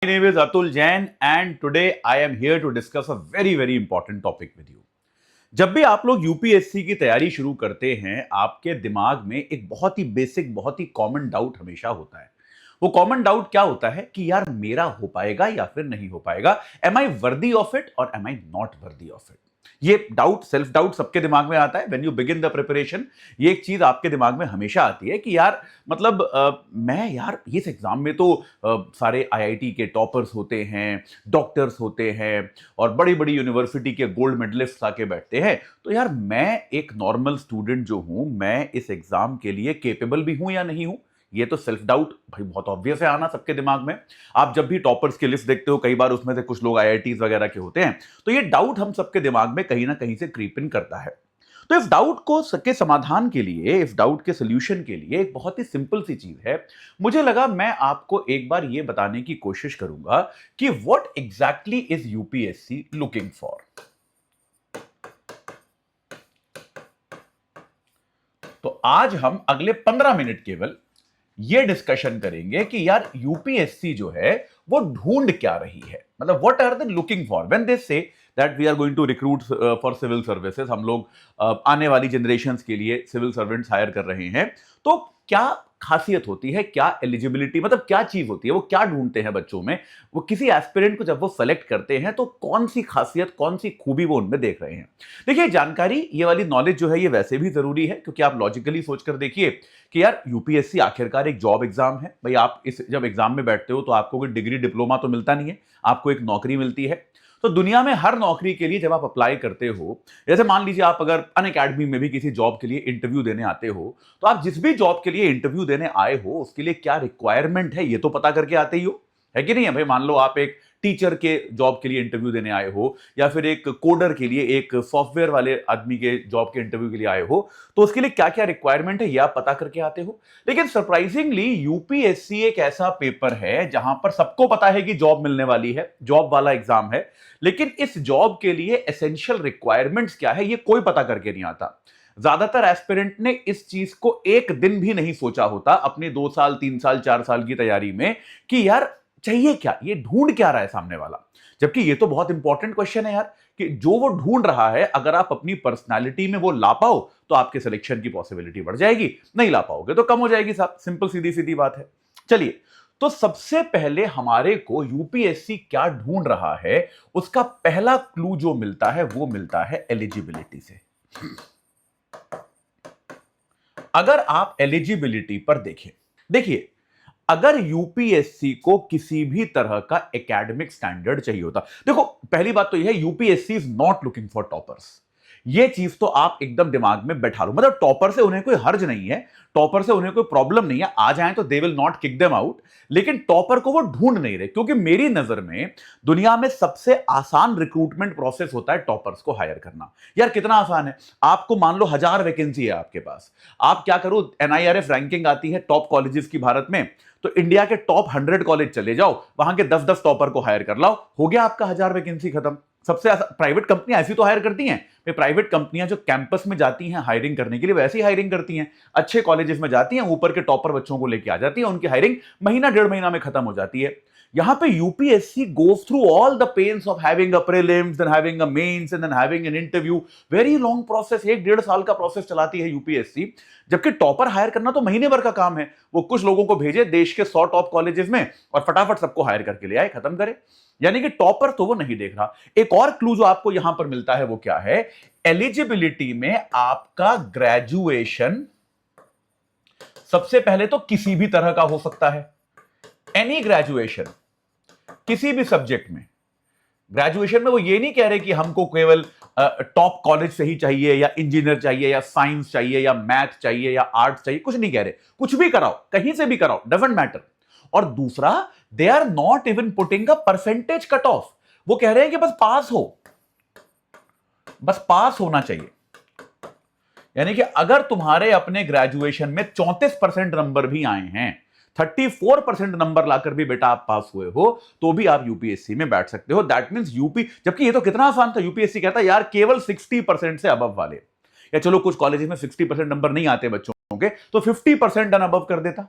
My name is Atul Jain and today I am here to discuss a very important topic with you. जब भी आप लोग UPSC की तैयारी शुरू करते हैं, आपके दिमाग में एक बहुत ही बेसिक, बहुत ही कॉमन डाउट हमेशा होता है। वो कॉमन डाउट क्या होता है कि यार मेरा हो पाएगा या फिर नहीं हो पाएगा? Am I worthy of it और am I not worthy of it? ये डाउट, सेल्फ डाउट सबके दिमाग में आता है when you begin the preparation. ये एक चीज आपके दिमाग में हमेशा आती है कि यार मतलब मैं यार इस एग्जाम में तो सारे आईआईटी के टॉपर्स होते हैं, डॉक्टर्स होते हैं और बड़ी बड़ी यूनिवर्सिटी के गोल्ड मेडलिस्ट आके बैठते हैं, तो यार मैं एक नॉर्मल स्टूडेंट जो हूं, मैं इस एग्जाम के लिए केपेबल भी हूं या नहीं हूं? ये तो सेल्फ डाउट भाई बहुत ऑब्वियस है आना सबके दिमाग में। आप जब भी टॉपर्स की लिस्ट देखते हो, कई बार उसमें से कुछ लोग आईआईटीज वगैरह के होते हैं, तो ये डाउट हम सबके दिमाग में कहीं ना कहीं से क्रीप इन करता है। तो इस डाउट को के समाधान के लिए, इस डाउट के सोल्यूशन के लिए एक बहुत ही सिंपल सी चीज है। मुझे लगा मैं आपको एक बार ये बताने की कोशिश करूंगा कि what exactly is UPSC looking for. तो आज हम अगले 15 मिनट केवल ये डिस्कशन करेंगे कि यार यूपीएससी जो है वो ढूंढ क्या रही है, मतलब what are they looking for when they say that we are going to recruit for civil services. हम लोग आने वाली जनरेशंस के लिए सिविल सर्वेंट्स हायर कर रहे हैं, तो क्या खासियत होती है, क्या एलिजिबिलिटी, मतलब क्या चीज होती है, वो क्या ढूंढते हैं बच्चों में, वो किसी एस्पिरेंट को जब वो सेलेक्ट करते हैं तो कौन सी खासियत, कौन सी खूबी वो उनमें देख रहे हैं। देखिए जानकारी, ये वाली नॉलेज जो है ये वैसे भी जरूरी है, क्योंकि आप लॉजिकली सोचकर देखिए कि यार यूपीएससी आखिरकार एक जॉब एग्जाम है। भाई आप इस जब एग्जाम में बैठते हो तो आपको कोई डिग्री डिप्लोमा तो मिलता नहीं है, आपको एक नौकरी मिलती है। तो दुनिया में हर नौकरी के लिए जब आप अप्लाई करते हो, जैसे मान लीजिए आप अगर अनअकैडमी में भी किसी जॉब के लिए इंटरव्यू देने आते हो, तो आप जिस भी जॉब के लिए इंटरव्यू देने आए हो उसके लिए क्या रिक्वायरमेंट है ये तो पता करके आते ही हो, है कि नहीं है भाई? मान लो आप एक टीचर के जॉब के लिए इंटरव्यू देने आए हो, या फिर एक कोडर के लिए, एक सॉफ्टवेयर वाले आदमी के जॉब के इंटरव्यू के लिए आए हो, तो उसके लिए क्या क्या रिक्वायरमेंट है ये आप पता करके आते हो। लेकिन सरप्राइजिंगली यूपीएससी एक ऐसा पेपर है जहां पर सबको पता है कि जॉब मिलने वाली है, जॉब वाला एग्जाम है, लेकिन इस जॉब के लिए एसेंशियल रिक्वायरमेंट्स क्या है ये कोई पता करके नहीं आता। ज्यादातर एस्पिरेंट ने इस चीज को एक दिन भी नहीं सोचा होता अपने 2 साल 3 साल 4 साल की तैयारी में कि यार चाहिए क्या, ये ढूंढ क्या रहा है सामने वाला। जबकि ये तो बहुत इंपॉर्टेंट क्वेश्चन है यार, कि जो वो ढूंढ रहा है अगर आप अपनी पर्सनालिटी में वो ला पाओ तो आपके सिलेक्शन की पॉसिबिलिटी बढ़ जाएगी, नहीं ला पाओगे तो कम हो जाएगी साहब। सिंपल सीधी सीधी बात है। चलिए, तो सबसे पहले हमारे को यूपीएससी क्या ढूंढ रहा है उसका पहला क्लू जो मिलता है वो मिलता है एलिजिबिलिटी से। अगर आप एलिजिबिलिटी पर देखें, देखिए अगर यूपीएससी को किसी भी तरह का एकेडमिक स्टैंडर्ड चाहिए होता, देखो पहली बात तो यह है UPSC is not looking for toppers. ये चीज तो आप एकदम दिमाग में बैठा लो, मतलब टॉपर से उन्हें कोई हर्ज नहीं है, टॉपर से उन्हें कोई प्रॉब्लम नहीं है, आ जाएं तो they will not kick them out. लेकिन टॉपर को वो ढूंढ नहीं रहे, क्योंकि मेरी नजर में दुनिया में सबसे आसान रिक्रूटमेंट प्रोसेस होता है टॉपर्स को हायर करना। यार कितना आसान है, आपको मान लो 1000 वैकेंसी है आपके पास, आप क्या करो, एनआईआरएफ रैंकिंग आती है टॉप कॉलेजेस की भारत में, तो इंडिया के टॉप 100 कॉलेज चले जाओ, वहां के 10-10 टॉपर को हायर कर लाओ, हो गया आपका 1000 वैकेंसी खत्म। सबसे प्राइवेट कंपनियां ऐसी तो हायर करती हैं, प्राइवेट कंपनियां जो कैंपस में जाती हैं हायरिंग करने के लिए वैसी हायरिंग करती हैं, अच्छे कॉलेजेस में जाती हैं, ऊपर के टॉपर बच्चों को लेके आ जाती हैं, उनकी हायरिंग महीना 1.5 महीना में खत्म हो जाती है। यहां पे UPSC goes through all the pains of having a prelims, then having a mains and then having an interview, very long process, 1-1.5 साल का प्रोसेस चलाती है यूपीएससी। जबकि टॉपर हायर करना तो महीने भर का काम है, वो कुछ लोगों को भेजे देश के 100 टॉप कॉलेजेस में और फटाफट सबको हायर करके ले आए, खत्म करे। यानी कि टॉपर तो वो नहीं देख रहा। एक और क्लू जो आपको यहां पर मिलता है वो क्या है, एलिजिबिलिटी में आपका ग्रेजुएशन सबसे पहले तो किसी भी तरह का हो सकता है, एनी ग्रेजुएशन, किसी भी सब्जेक्ट में। ग्रेजुएशन में वो ये नहीं कह रहे कि हमको केवल टॉप कॉलेज से ही चाहिए, या इंजीनियर चाहिए, या साइंस चाहिए, या मैथ चाहिए, या आर्ट्स चाहिए, कुछ नहीं कह रहे, कुछ भी कराओ, कहीं से भी कराओ, डजंट मैटर। और दूसरा, they are not even putting a percentage cut off, वो कह रहे हैं कि बस पास हो, बस पास होना चाहिए। यानी कि अगर तुम्हारे अपने ग्रेजुएशन में 34% नंबर भी आए हैं, 34% नंबर लाकर भी बेटा आप पास हुए हो, तो भी आप यूपीएससी में बैठ सकते हो। दैट मींस यूपी, जबकि ये तो कितना आसान था, यूपीएससी कहता है यार केवल 60% से अबव वाले, या चलो कुछ कॉलेजेस में 60% नंबर नहीं आते बच्चों के, तो 50% एंड अबव कर देता,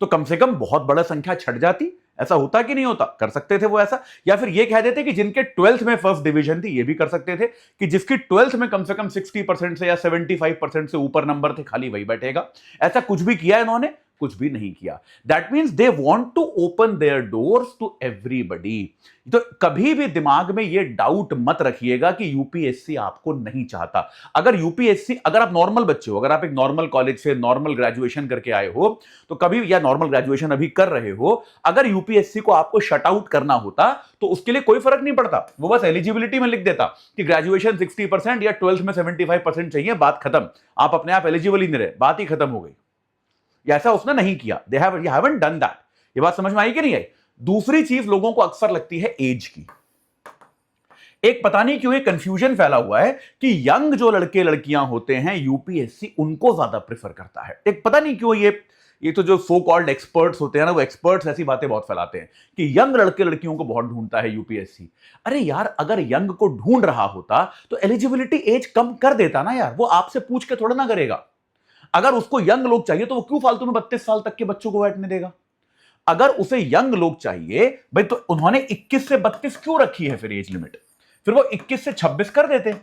तो कम से कम बहुत बड़ा संख्या छट जाती, ऐसा होता कि नहीं होता? कर सकते थे वो ऐसा, या फिर ये कह देते कि जिनके 12th में फर्स्ट डिवीजन थी, ये भी कर सकते थे कि जिसकी 12th में कम से कम 60% से या 75% से ऊपर नंबर थे, खाली वही बैठेगा। ऐसा कुछ भी किया इन्होंने? कुछ भी नहीं किया। That means they want to open their doors to everybody. तो कभी भी दिमाग में ये डाउट मत रखिएगा कि यूपीएससी आपको नहीं चाहता। अगर यूपीएससी, अगर आप नॉर्मल बच्चे हो, अगर आप एक नॉर्मल कॉलेज से नॉर्मल ग्रेजुएशन करके आए हो, तो कभी, या नॉर्मल ग्रेजुएशन अभी कर रहे हो, अगर यूपीएससी को आपको शट आउट करना होता तो उसके लिए कोई फर्क नहीं पड़ता, वो बस एलिजिबिलिटी में लिख देता कि ग्रेजुएशन 60% या 12th में 75% चाहिए, बात खत्म। आप अपने आप एलिजिबल ही नहीं रहे, बात ही खत्म हो गई। ऐसा उसने नहीं किया। They haven't done that. ये बात समझ में आई कि नहीं आई? दूसरी चीज लोगों को अक्सर लगती है एज की। एक पता नहीं क्यों एक कंफ्यूजन फैला हुआ है कि यंग जो लड़के लड़कियां होते हैं यूपीएससी उनको ज्यादा प्रेफर करता है। एक पता नहीं क्यों ये तो जो सो कॉल्ड एक्सपर्ट्स होते हैं ना, वो एक्सपर्ट्स ऐसी बातें बहुत फैलाते हैं कि यंग लड़के लड़कियों को बहुत ढूंढता है यूपीएससी। अरे यार, अगर यंग को ढूंढ रहा होता तो एलिजिबिलिटी एज कम कर देता ना यार। वो आपसे पूछ के थोड़ा ना करेगा। अगर उसको यंग लोग चाहिए तो वो क्यों फालतू में 32 साल तक के बच्चों को बैठने देगा? अगर उसे यंग लोग चाहिए भाई, तो उन्होंने 21 से 32 क्यों रखी है फिर एज लिमिट? फिर वो 21 से 26 कर देते,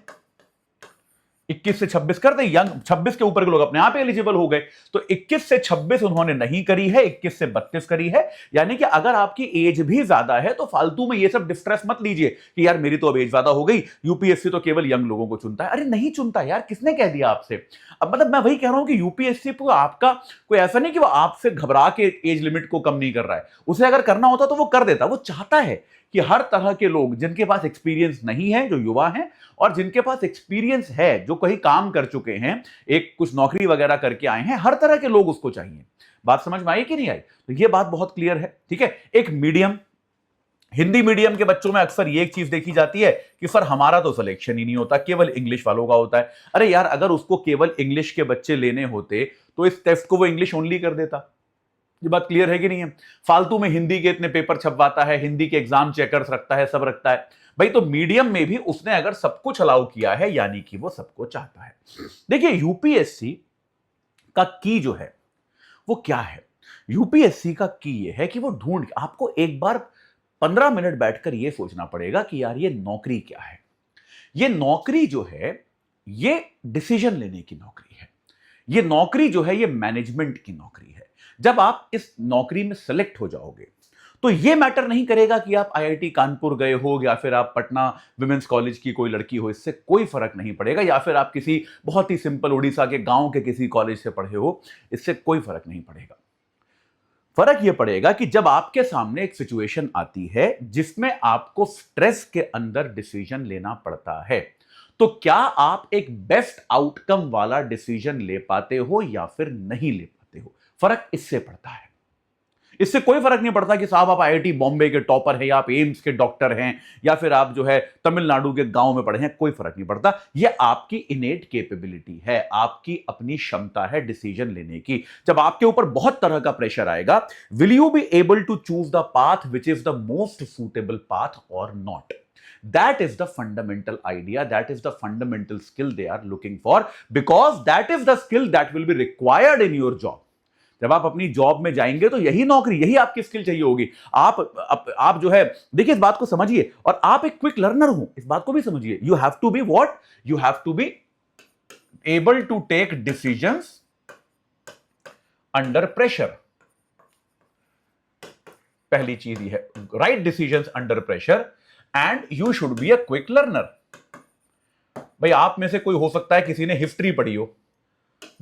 21 से 26 कर दे, यंग 26 के ऊपर के लोग अपने आप एलिजिबल हो गए। तो 21 से 26 उन्होंने नहीं करी है, 21 से 32 करी है। यानी कि अगर आपकी एज भी ज्यादा है तो फालतू में ये सब डिस्ट्रेस मत लीजिए कि यार मेरी तो अब एज ज्यादा हो गई, यूपीएससी तो केवल यंग लोगों को चुनता है। अरे नहीं चुनता यार, किसने कह दिया आपसे? अब मतलब मैं वही कह रहा हूं कि यूपीएससी को आपका कोई ऐसा नहीं कि वो आपसे घबरा के एज लिमिट को कम नहीं कर रहा है। उसे अगर करना होता तो वो कर देता। वो चाहता है कि हर तरह के लोग, जिनके पास एक्सपीरियंस नहीं है, जो युवा हैं, और जिनके पास एक्सपीरियंस है, जो कहीं काम कर चुके हैं, एक कुछ नौकरी वगैरह करके आए हैं, हर तरह के लोग उसको चाहिए। बात समझ में आई कि नहीं आई? तो ये बात बहुत क्लियर है। ठीक है। एक मीडियम, हिंदी मीडियम के बच्चों में अक्सर ये एक चीज देखी जाती है कि सर हमारा तो सिलेक्शन ही नहीं होता, केवल इंग्लिश वालों का होता है। अरे यार, अगर उसको केवल इंग्लिश के बच्चे लेने होते तो इस टेस्ट को वो इंग्लिश ओनली कर देता। ये बात क्लियर है कि नहीं है? फालतू में हिंदी के इतने पेपर छपवाता है, हिंदी के एग्जाम चेकर्स रखता है, सब रखता है भाई। तो मीडियम में भी उसने अगर सब कुछ अलाउ किया है, यानी कि वो सबको चाहता है। देखिए, यूपीएससी का की जो है वो क्या है? यूपीएससी का की ये है कि वो ढूंढ, आपको एक बार 15 मिनट बैठकर ये सोचना पड़ेगा कि यार ये नौकरी क्या है। ये नौकरी जो है ये डिसीजन लेने की नौकरी है। ये नौकरी जो है ये मैनेजमेंट की नौकरी है। जब आप इस नौकरी में सेलेक्ट हो जाओगे तो ये मैटर नहीं करेगा कि आप आईआईटी कानपुर गए हो या फिर आप पटना विमेंस कॉलेज की कोई लड़की हो, इससे कोई फर्क नहीं पड़ेगा। या फिर आप किसी बहुत ही सिंपल उड़ीसा के गांव के किसी कॉलेज से पढ़े हो, इससे कोई फर्क नहीं पड़ेगा। फर्क यह पड़ेगा कि जब आपके सामने एक सिचुएशन आती है जिसमें आपको स्ट्रेस के अंदर डिसीजन लेना पड़ता है, तो क्या आप एक बेस्ट आउटकम वाला डिसीजन ले पाते हो या फिर नहीं ले पाते हो। फर्क इससे पड़ता है। इससे कोई फर्क नहीं पड़ता कि साहब आप आईआईटी बॉम्बे के टॉपर हैं या आप एम्स के डॉक्टर हैं या फिर आप जो है तमिलनाडु के गांव में पढ़े हैं, कोई फर्क नहीं पड़ता। यह आपकी इनेट कैपेबिलिटी है, आपकी अपनी क्षमता है डिसीजन लेने की। जब आपके ऊपर बहुत तरह का प्रेशर आएगा, will you be able to choose the path which is the most suitable path और not? That is the fundamental idea, that is the fundamental skill they are looking for, because that is the skill that will be required in your job. जब आप अपनी job में जाएंगे तो यही नौकरी, यही आपकी स्किल चाहिए होगी। आप जो है, देखिए इस बात को समझिए, और आप एक क्विक लर्नर हो, इस बात को भी समझिए। You have to be what? You have to be able to take decisions under pressure. पहली चीज ये है, right decisions under pressure, and you should be a quick learner. भाई आप में से कोई हो सकता है किसी ने हिस्ट्री पढ़ी हो,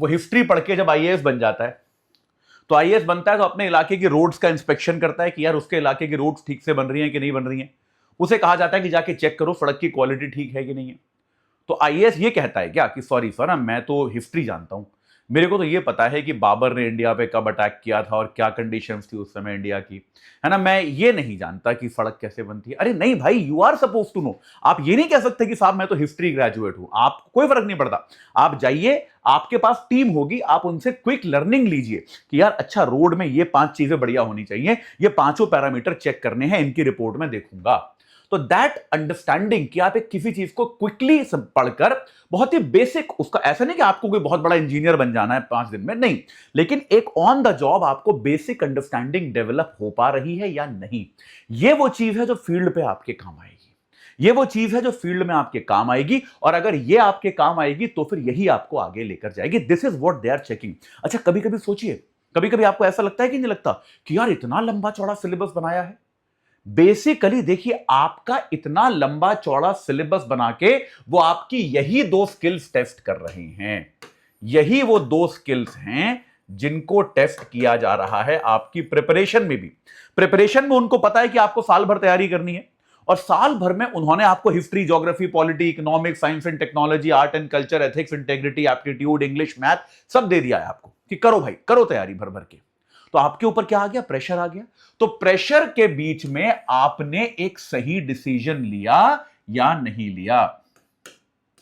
वो हिस्ट्री पढ़ के जब आईएएस बन जाता है, तो आईएएस बनता है तो अपने इलाके की रोड्स का इंस्पेक्शन करता है कि यार उसके इलाके की रोड्स ठीक से बन रही हैं कि नहीं बन रही हैं। उसे कहा जाता है कि जाके चेक करो सड़क की क्वालिटी ठीक है कि नहीं है। तो आईएएस ये कहता है क्या कि सॉरी सर, मैं तो हिस्ट्री जानता हूं, मेरे को तो ये पता है कि बाबर ने इंडिया पे कब अटैक किया था और क्या कंडीशंस थी उस समय इंडिया की, है ना, मैं ये नहीं जानता कि सड़क कैसे बनती है। अरे नहीं भाई, you are suppose to know. आप ये नहीं कह सकते कि साहब मैं तो हिस्ट्री ग्रेजुएट हूं, आपको कोई फर्क नहीं पड़ता। आप जाइए, आपके पास टीम होगी, आप उनसे क्विक लर्निंग लीजिए कि यार अच्छा रोड में ये 5 चीजें बढ़िया होनी चाहिए, ये 5 पैरामीटर चेक करने हैं, इनकी रिपोर्ट में देखूंगा। तो दैट अंडरस्टैंडिंग कि आप एक किसी चीज को क्विकली पढ़कर बहुत ही बेसिक, उसका ऐसा नहीं कि आपको कोई बहुत बड़ा इंजीनियर बन जाना है 5 दिन में, नहीं, लेकिन एक ऑन द जॉब आपको बेसिक अंडरस्टैंडिंग डेवलप हो पा रही है या नहीं, ये वो चीज है जो फील्ड पे आपके काम आएगी। ये वो चीज है जो फील्ड में आपके काम आएगी, और अगर ये आपके काम आएगी तो फिर यही आपको आगे लेकर जाएगी। This is what they are checking. अच्छा, कभी कभी सोचिए, कभी कभी आपको ऐसा लगता है कि नहीं लगता कि यार इतना लंबा चौड़ा सिलेबस बनाया है। बेसिकली देखिए, आपका इतना लंबा चौड़ा सिलेबस बना के वो आपकी यही 2 स्किल्स टेस्ट कर रहे हैं। यही वो 2 स्किल्स हैं जिनको टेस्ट किया जा रहा है आपकी प्रिपरेशन में भी। प्रिपरेशन में उनको पता है कि आपको साल भर तैयारी करनी है, और साल भर में उन्होंने आपको history, geography, polity, economics, science and technology, art and culture, ethics, integrity, aptitude, English, math सब दे दिया है आपको कि करो भाई, करो तैयारी भर भर के। तो आपके ऊपर क्या आ गया? प्रेशर आ गया। तो प्रेशर के बीच में आपने एक सही डिसीजन लिया या नहीं लिया?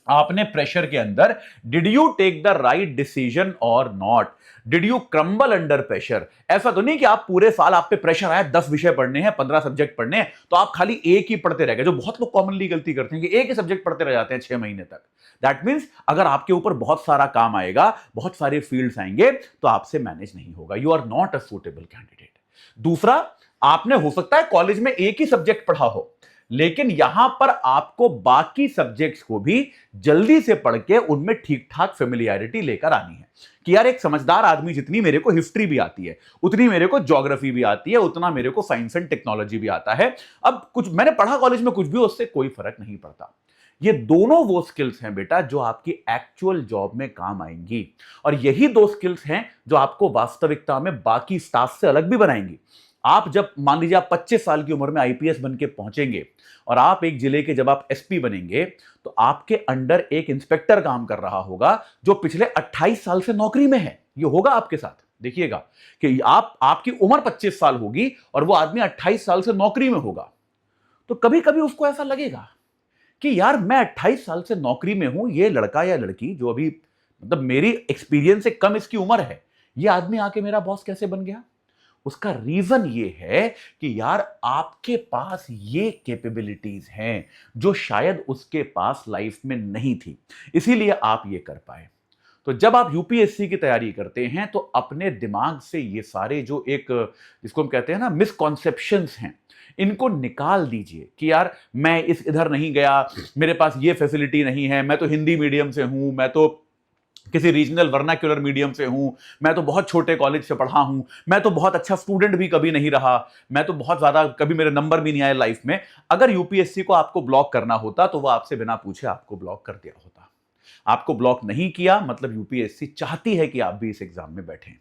आपने प्रेशर के अंदर did you take the right decision और नॉट? Did you crumble under pressure? ऐसा तो नहीं कि आप पूरे साल आप पे प्रेशर आया, 10 विषय पढ़ने हैं, 15 सब्जेक्ट पढ़ने हैं, तो आप खाली एक ही पढ़ते रह गए, जो बहुत लोग कॉमनली गलती करते हैं कि एक ही सब्जेक्ट पढ़ते रह जाते हैं 6 महीने तक। दैट मीन्स अगर आपके ऊपर बहुत सारा काम आएगा, बहुत सारे फील्ड्स आएंगे, तो आपसे मैनेज नहीं होगा। You are not a suitable candidate. दूसरा, आपने हो सकता है कॉलेज में एक ही सब्जेक्ट पढ़ा हो, लेकिन यहां पर आपको बाकी सब्जेक्ट्स को भी जल्दी से पढ़ के उनमें ठीक ठाक फेमिलियरिटी लेकर आनी है कि यार एक समझदार आदमी, जितनी मेरे को हिस्ट्री भी आती है उतनी मेरे को ज्योग्राफी भी आती है, उतना मेरे को साइंस एंड टेक्नोलॉजी भी आता है। अब कुछ मैंने पढ़ा कॉलेज में कुछ भी, उससे कोई फर्क नहीं पड़ता। ये दोनों वो स्किल्स हैं बेटा जो आपकी एक्चुअल जॉब में काम आएंगी, और यही 2 स्किल्स हैं जो आपको वास्तविकता में बाकी स्टाफ से अलग भी बनाएंगी। आप जब मान लीजिए आप 25 साल की उम्र में आईपीएस बन के पहुंचेंगे, और आप एक जिले के जब आप एसपी बनेंगे, तो आपके अंडर एक इंस्पेक्टर काम कर रहा होगा जो पिछले 28 साल से नौकरी में है। ये होगा आपके साथ, देखिएगा कि आपकी उम्र 25 साल होगी और वो आदमी 28 साल से नौकरी में होगा। तो कभी कभी उसको ऐसा लगेगा कि यार मैं 28 साल से नौकरी में हूं, ये लड़का या लड़की जो अभी मतलब मेरी एक्सपीरियंस से कम इसकी उम्र है, ये आदमी आके मेरा बॉस कैसे बन गया? उसका रीजन ये है कि यार आपके पास ये कैपेबिलिटीज हैं जो शायद उसके पास लाइफ में नहीं थी, इसीलिए आप ये कर पाए। तो जब आप यूपीएससी की तैयारी करते हैं तो अपने दिमाग से ये सारे जो एक जिसको हम कहते हैं ना मिसकॉन्सेप्शंस हैं, इनको निकाल दीजिए कि यार मैं इधर नहीं गया, मेरे पास ये फैसिलिटी नहीं है, मैं तो हिंदी मीडियम से हूं, मैं तो किसी रीजनल वर्नाक्युलर मीडियम से हूं, मैं तो बहुत छोटे कॉलेज से पढ़ा हूं, मैं तो बहुत अच्छा स्टूडेंट भी कभी नहीं रहा, मैं तो बहुत ज्यादा कभी मेरे नंबर भी नहीं आए लाइफ में। अगर यूपीएससी को आपको ब्लॉक करना होता तो वो आपसे बिना पूछे आपको ब्लॉक कर दिया होता। आपको ब्लॉक नहीं किया, मतलब यूपीएससी चाहती है कि आप भी इस एग्जाम में बैठें।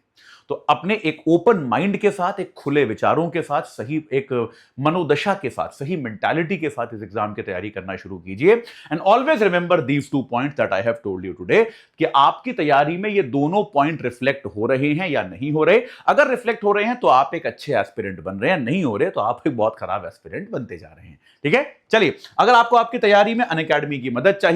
तो अपने एक ओपन माइंड के साथ, एक खुले विचारों के साथ, सही एक मनोदशा के साथ, सही मेंटालिटी के साथ इस एग्जाम की तैयारी करना शुरू कीजिए। And always remember these 2 points that I have told you today कि आपकी तैयारी में ये दोनों पॉइंट रिफ्लेक्ट हो रहे हैं या नहीं हो रहे। अगर रिफ्लेक्ट हो रहे हैं तो आप एक अच्छे एस्पिरेंट बन रहे हैं, नहीं हो रहे तो आप एक बहुत खराब एस्पिरेंट बनते जा रहे हैं। ठीक है, चलिए, अगर आपको आपकी तैयारी में अनअकैडमी की मदद चाहिए